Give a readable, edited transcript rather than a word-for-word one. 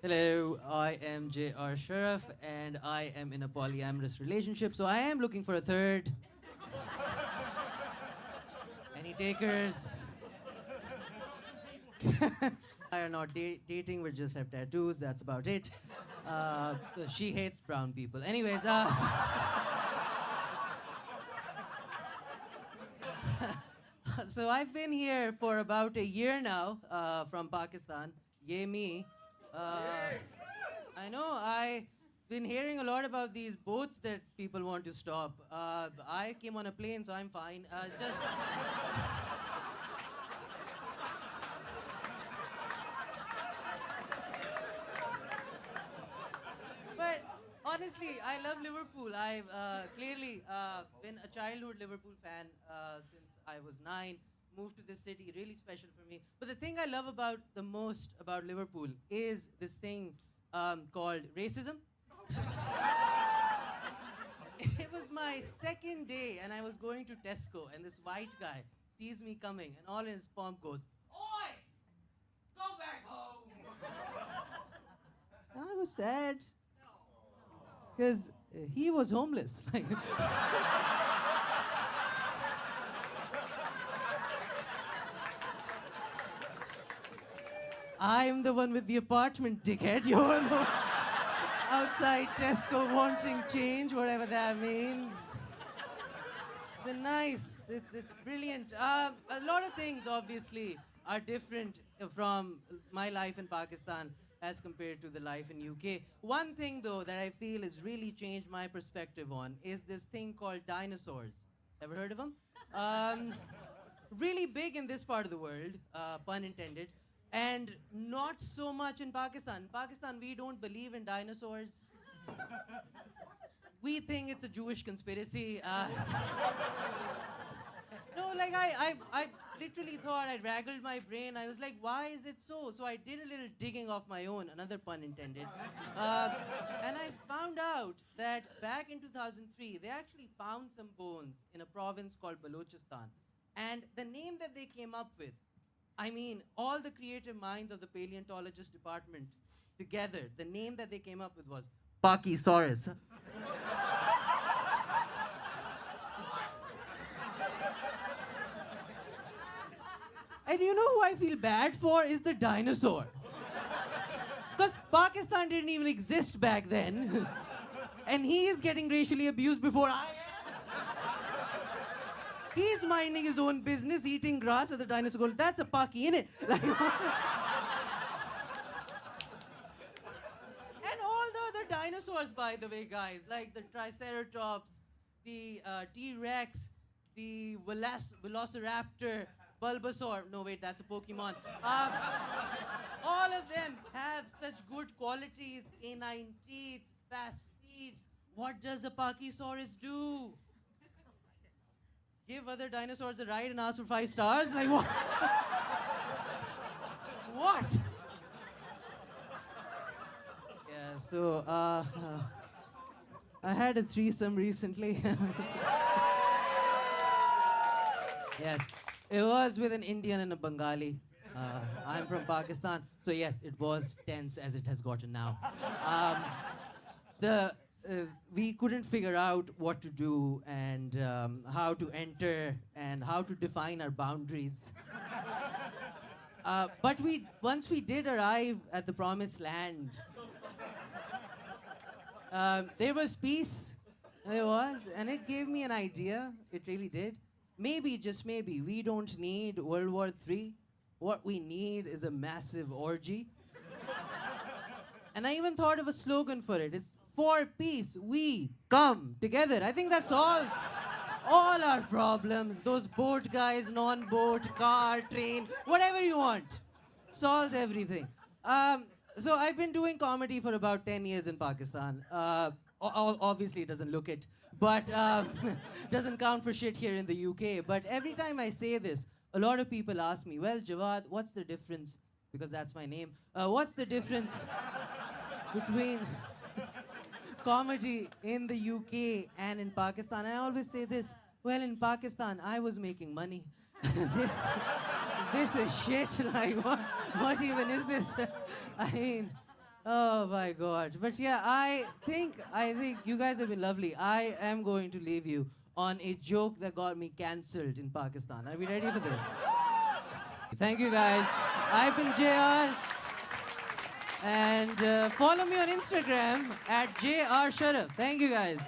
Hello, I am J.R. Sharaf and I am in a polyamorous relationship, so I am looking for a third. Any takers? I are not dating, we just have tattoos, that's about it. She hates brown people. Anyways, so I've been here for about a year now from Pakistan. Yay me. Uh, I know, I've been hearing a lot about these boats that people want to stop. I came on a plane, so I'm fine. It's just. But honestly, I love Liverpool. I've clearly been a childhood Liverpool fan since I was 9. Moved to this city, really special for me. But the thing I love about the most about Liverpool is this thing called racism. It was my second day, and I was going to Tesco, and this white guy sees me coming, and all in his pomp goes, "Oi, go back home." I was sad because he was homeless. Like, I'm the one with the apartment, dickhead. You're the one outside Tesco wanting change, whatever that means. It's been nice. It's brilliant. A lot of things, obviously, are different from my life in Pakistan as compared to the life in UK. One thing, though, that I feel has really changed my perspective on is this thing called dinosaurs. Ever heard of them? Um, Really big in this part of the world, pun intended, and not so much in Pakistan. In Pakistan, we don't believe in dinosaurs. We think it's a Jewish conspiracy. No, like I literally thought I raggled my brain. I was like, why is it so? So I did a little digging of my own, another pun intended. And I found out that back in 2003, they actually found some bones in a province called Balochistan. And the name that they came up with, I mean, all the creative minds of the paleontologist department together, the name that they came up with was Pachysaurus. And you know who I feel bad for is the dinosaur. Because Pakistan didn't even exist back then. And he is getting racially abused before I am. He's minding his own business, eating grass, and the dinosaur goes, "That's a Paki, innit?" Like, and all the other dinosaurs, by the way, guys, like the Triceratops, the T-Rex, the Velociraptor, Bulbasaur. No, wait, that's a Pokemon. All of them have such good qualities: canine teeth, fast speeds. What does a Pachysaurus do? Give other dinosaurs a ride and ask for 5 stars? Like what? What? Yeah, so I had a threesome recently. Yes, it was with an Indian and a Bengali. I'm from Pakistan, so yes, it was tense as it has gotten now. Um, the we couldn't figure out what to do and how to enter and how to define our boundaries. But once we did arrive at the promised land, there was peace. There was, and it gave me an idea. It really did. Maybe, just maybe, we don't need World War III. What we need is a massive orgy. And I even thought of a slogan for it. It's "For peace, we come together." I think that solves all our problems. Those boat guys, non-boat, car, train, whatever you want. Solves everything. So I've been doing comedy for about 10 years in Pakistan. Obviously, it doesn't look it, but doesn't count for shit here in the UK. But every time I say this, a lot of people ask me, "Well, Jawad, what's the difference?" Because that's my name. What's the difference between comedy in the UK and in Pakistan? And I always say this: well, in Pakistan, I was making money. this, this is shit. Like, what even is this? I mean, Oh my God. But yeah, I think you guys have been lovely. I am going to leave you on a joke that got me cancelled in Pakistan. Are we ready for this? Thank you guys. I've been JR. And follow me on Instagram at JR Sharaf. Thank you guys.